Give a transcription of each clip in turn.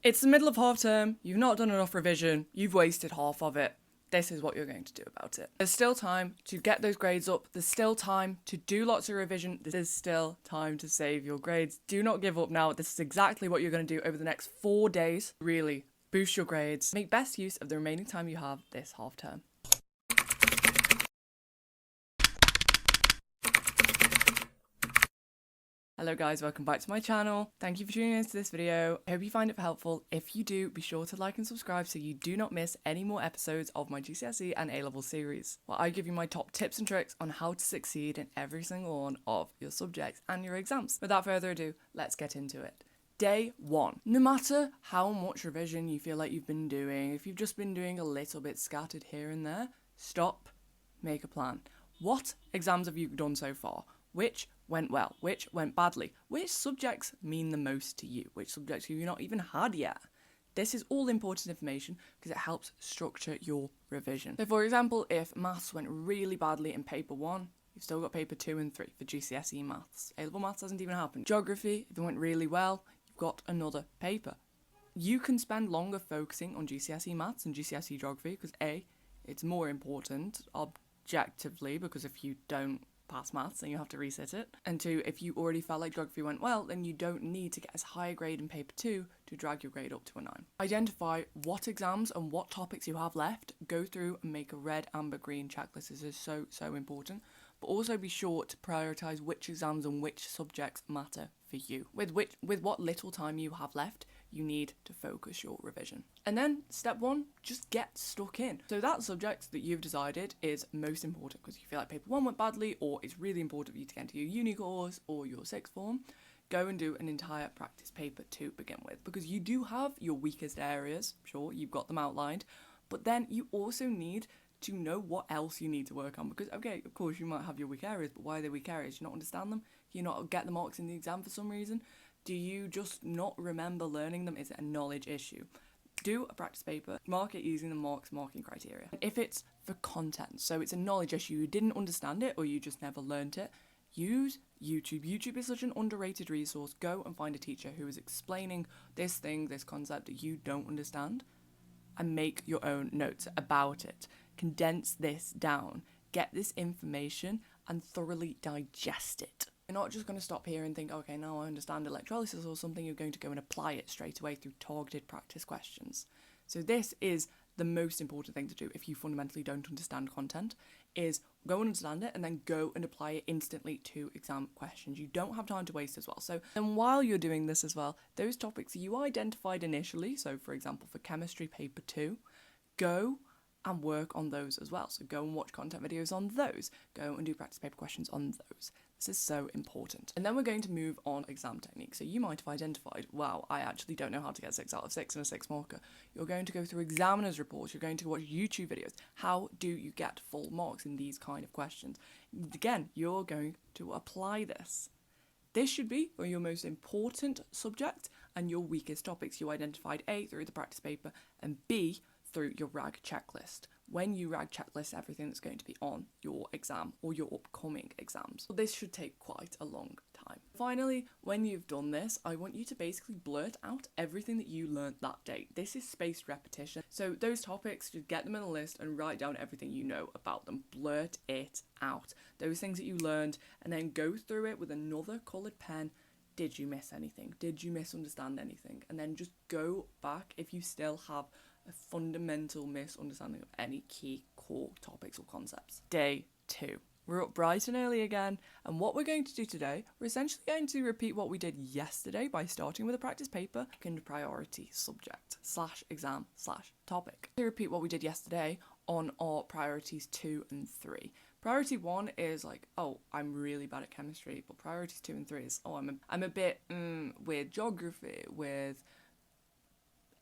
It's the middle of half term, you've not done enough revision, you've wasted half of it. This is what you're going to do about it. There's still time to get those grades up. There's still time to do lots of revision. There's still time to save your grades. Do not give up now. This is exactly what you're going to do over the next 4 days. Really boost your grades. Make best use of the remaining time you have this half term. Hello guys, welcome back to my channel. Thank you for tuning into this video. I hope you find it helpful. If you do, be sure to like and subscribe so you do not miss any more episodes of my GCSE and A-level series, where I give you my top tips and tricks on how to succeed in every single one of your subjects and your exams. Without further ado, let's get into it. Day 1. No matter how much revision you feel like you've been doing, if you've just been doing a little bit scattered here and there, stop, make a plan. What exams have you done so far? Which went well? Which went badly? Which subjects mean the most to you? Which subjects have you not even had yet? This is all important information because it helps structure your revision. So for example, if maths went really badly in paper 1, you've still got paper 2 and 3 for GCSE maths. A-level maths hasn't even happened. Geography, if it went really well, you've got another paper. You can spend longer focusing on GCSE maths and GCSE geography because A, it's more important objectively, because if you don't pass maths and you have to resit it, and 2, if you already felt like geography went well, then you don't need to get as high a grade in paper 2 to drag your grade up to a 9. Identify what exams and what topics you have left, go through and make a red, amber, green checklist. This is so important, but also be sure to prioritise which exams and which subjects matter for you. With what little time you have left, you need to focus your revision. And then step 1, just get stuck in. So that subject that you've decided is most important because you feel like paper 1 went badly, or it's really important for you to get into your uni course or your sixth form, go and do an entire practice paper to begin with, because you do have your weakest areas. Sure, you've got them outlined, but then you also need to know what else you need to work on, because okay, of course you might have your weak areas, but why are they weak areas? Do you not understand them? Do you not get the marks in the exam for some reason? Do you just not remember learning them? Is it a knowledge issue? Do a practice paper, mark it using the marking criteria. If it's for content, so it's a knowledge issue, you didn't understand it or you just never learnt it, use YouTube. YouTube is such an underrated resource. Go and find a teacher who is explaining this thing, this concept that you don't understand, and make your own notes about it. Condense this down, get this information and thoroughly digest it. You're not just going to stop here and think, okay, now I understand electrolysis or something. You're going to go and apply it straight away through targeted practice questions. So this is the most important thing to do if you fundamentally don't understand content, is go and understand it and then go and apply it instantly to exam questions. You don't have time to waste as well. So then while you're doing this as well, those topics you identified initially, so for example for chemistry paper 2, go and work on those as well. So go and watch content videos on those. Go and do practice paper questions on those. This is so important. And then we're going to move on exam technique. So you might have identified, wow, I actually don't know how to get 6 out of 6 in a 6 marker. You're going to go through examiner's reports. You're going to watch YouTube videos. How do you get full marks in these kind of questions? Again, you're going to apply this. This should be for your most important subject and your weakest topics. You identified A, through the practice paper, and B, through your RAG checklist. When you RAG checklist everything that's going to be on your exam or your upcoming exams. So this should take quite a long time. Finally, when you've done this, I want you to basically blurt out everything that you learned that day. This is spaced repetition. So those topics, just get them in a list and write down everything you know about them. Blurt it out. Those things that you learned, and then go through it with another coloured pen. Did you miss anything? Did you misunderstand anything? And then just go back if you still have a fundamental misunderstanding of any key core topics or concepts. Day 2. We're up bright and early again, and what we're going to do today, we're essentially going to repeat what we did yesterday by starting with a practice paper and priority subject / exam / topic. To repeat what we did yesterday on our priorities 2 and 3. Priority 1 is like, oh, I'm really bad at chemistry, but priorities 2 and 3 is, oh, I'm a bit with geography, with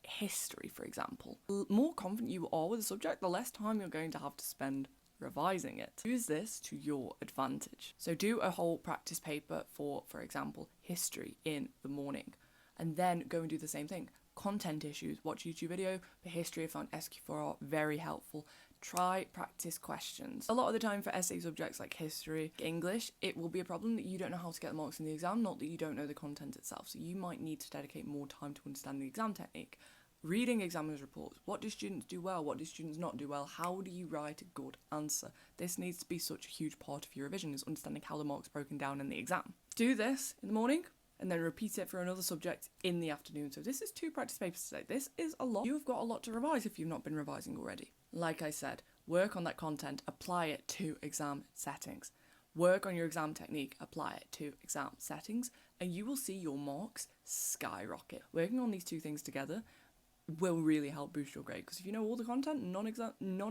history, for example. The more confident you are with a subject, the less time you're going to have to spend revising it. Use this to your advantage. So do a whole practice paper for example, history in the morning, and then go and do the same thing. Content issues, watch YouTube video for history. I found SQ4R very helpful. Try practice questions. A lot of the time for essay subjects like history, English, it will be a problem that you don't know how to get the marks in the exam, not that you don't know the content itself. So you might need to dedicate more time to understand the exam technique. Reading examiners' reports. What do students do well? What do students not do well? How do you write a good answer? This needs to be such a huge part of your revision, is understanding how the marks are broken down in the exam. Do this in the morning and then repeat it for another subject in the afternoon. So this is 2 practice papers today. This is a lot. You've got a lot to revise if you've not been revising already. Like I said, work on that content, apply it to exam settings. Work on your exam technique, apply it to exam settings, and you will see your marks skyrocket. Working on these 2 things together will really help boost your grade, because if you know all the content, none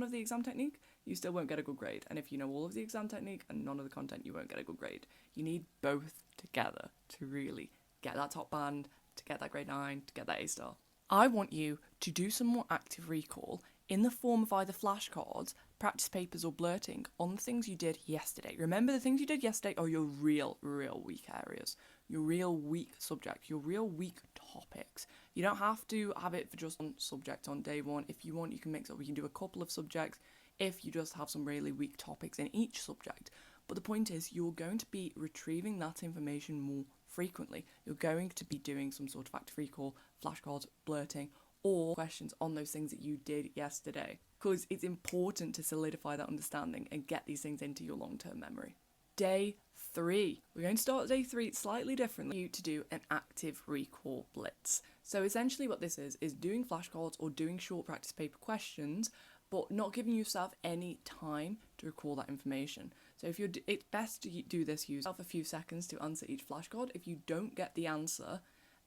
of the exam technique, you still won't get a good grade. And if you know all of the exam technique and none of the content, you won't get a good grade. You need both together to really get that top band, to get that grade 9, to get that A-star. I want you to do some more active recall in the form of either flashcards, practice papers, or blurting on the things you did yesterday. Remember, the things you did yesterday are your real weak areas, your real weak subject, your real weak topics. You don't have to have it for just one subject on day 1. If you want, you can mix up. We can do a couple of subjects if you just have some really weak topics in each subject. But the point is, you're going to be retrieving that information more frequently. You're going to be doing some sort of active recall, flashcards, blurting, or questions on those things that you did yesterday, because it's important to solidify that understanding and get these things into your long-term memory. Day 3. We're going to start day 3 slightly differently. You to do an active recall blitz. So essentially what this is doing flashcards or doing short practice paper questions, but not giving yourself any time to recall that information. So it's best to do this, use yourself a few seconds to answer each flashcard. If you don't get the answer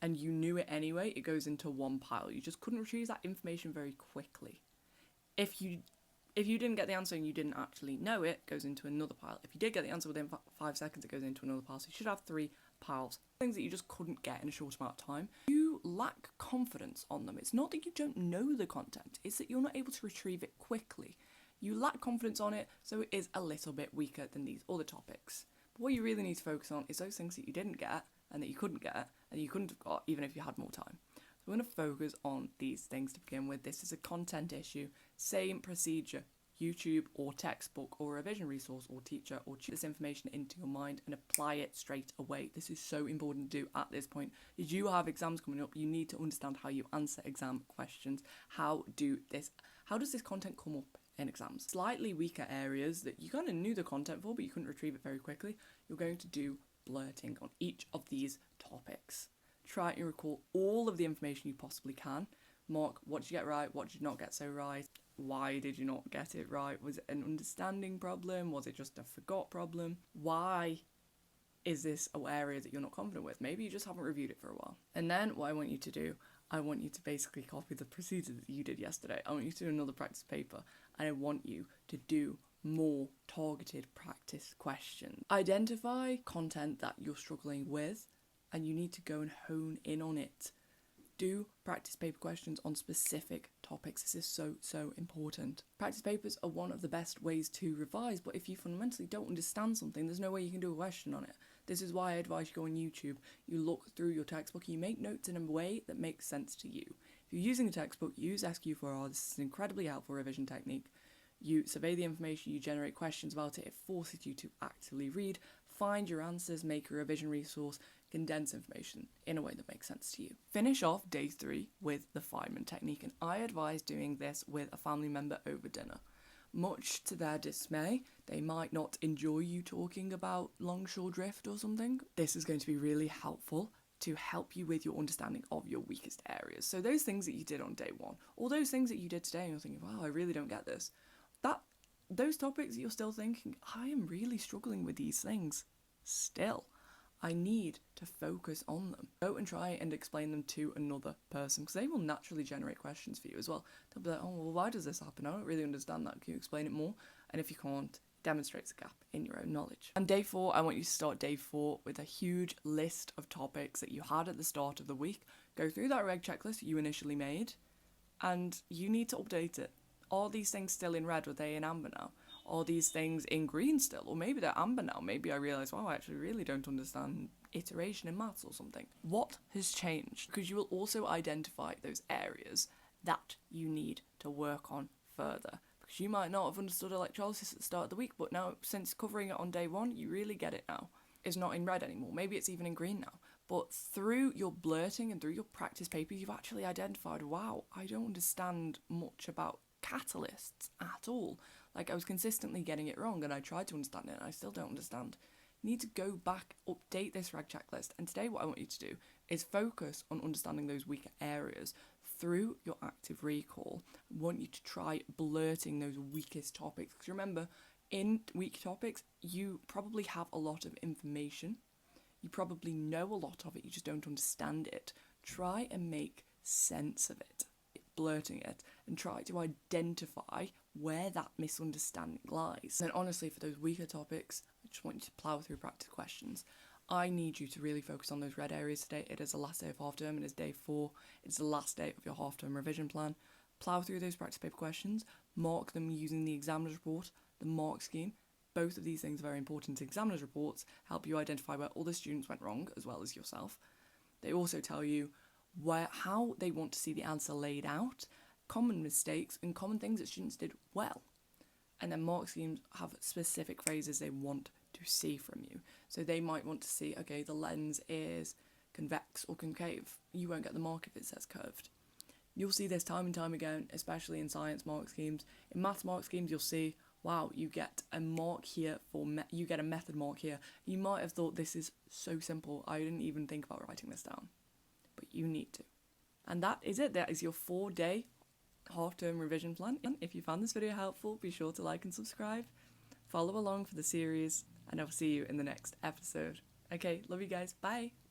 and you knew it anyway, it goes into one pile. You just couldn't retrieve that information very quickly. If you didn't get the answer and you didn't actually know it, it goes into another pile. If you did get the answer within 5 seconds, it goes into another pile. So you should have 3 piles. Things that you just couldn't get in a short amount of time. You lack confidence on them. It's not that you don't know the content, it's that you're not able to retrieve it quickly. You lack confidence on it, so it is a little bit weaker than these other topics. But what you really need to focus on is those things that you didn't get and that you couldn't get and you couldn't have got even if you had more time. So we're going to focus on these things to begin with. This is a content issue. Same procedure. YouTube or textbook or revision resource or teacher, or choose this information into your mind and apply it straight away. This is so important to do at this point. As you have exams coming up, you need to understand how you answer exam questions. How does this content come up in exams? Slightly weaker areas that you kind of knew the content for, but you couldn't retrieve it very quickly. You're going to do blurting on each of these topics. Try and recall all of the information you possibly can. Mark, what did you get right? What did you not get so right? Why did you not get it right? Was it an understanding problem? Was it just a forgot problem? Why is this an area that you're not confident with? Maybe you just haven't reviewed it for a while. And then what I want you to do, I want you to basically copy the procedure that you did yesterday. I want you to do another practice paper, and I want you to do more targeted practice questions. Identify content that you're struggling with, and you need to go and hone in on it. Do practice paper questions on specific topics. This is so important. Practice papers are one of the best ways to revise, but if you fundamentally don't understand something, there's no way you can do a question on it. This is why I advise you go on YouTube, you look through your textbook, you make notes in a way that makes sense to you. If you're using a textbook, use SQ4R. This is an incredibly helpful revision technique. You survey the information, you generate questions about it, it forces you to actively read, find your answers, make a revision resource, condense information in a way that makes sense to you. Finish off day 3 with the Feynman technique, and I advise doing this with a family member over dinner. Much to their dismay, they might not enjoy you talking about longshore drift or something. This is going to be really helpful to help you with your understanding of your weakest areas. So those things that you did on day 1, or those things that you did today and you're thinking, wow, I really don't get this. Those topics that you're still thinking, I am really struggling with these things still. I need to focus on them. Go and try and explain them to another person, because they will naturally generate questions for you as well. They'll be like, oh, well, why does this happen? I don't really understand that. Can you explain it more? And if you can't, demonstrates a gap in your own knowledge. And day 4, I want you to start day 4 with a huge list of topics that you had at the start of the week. Go through that reg checklist you initially made, and you need to update it. Are these things still in red? Are they in amber now? Are these things in green still? Or maybe they're amber now. Maybe I realise, wow, I actually really don't understand iteration in maths or something. What has changed? Because you will also identify those areas that you need to work on further. Because you might not have understood electrolysis at the start of the week, but now, since covering it on day one, you really get it now. It's not in red anymore. Maybe it's even in green now. But through your blurting and through your practice papers, you've actually identified, wow, I don't understand much about catalysts at all. Like, I was consistently getting it wrong, and I tried to understand it, and I still don't understand. You need to go back, update this reg checklist, and today what I want you to do is focus on understanding those weaker areas through your active recall. I want you to try blurting those weakest topics, because remember, in weak topics, you probably have a lot of information. You probably know a lot of it, you just don't understand it. Try and make sense of it, blurting it, and try to identify where that misunderstanding lies. And honestly, for those weaker topics, I just want you to plough through practice questions. I need you to really focus on those red areas today. It is the last day of half term, it is day 4, it's the last day of your half term revision plan. Plough through those practice paper questions, mark them using the examiner's report, the mark scheme. Both of these things are very important. Examiner's reports help you identify where other students went wrong, as well as yourself. They also tell you how they want to see the answer laid out, common mistakes and common things that students did well. And then mark schemes have specific phrases they want to see from you. So they might want to see, okay, the lens is convex or concave. You won't get the mark if it says curved. You'll see this time and time again, especially in science mark schemes. In maths mark schemes, you'll see, wow, you get a mark here you get a method mark here. You might have thought, this is so simple, I didn't even think about writing this down. But you need to. And that is it. That is your 4-day half-term revision plan. If you found this video helpful, be sure to like and subscribe. Follow along for the series, and I'll see you in the next episode. Okay, love you guys. Bye.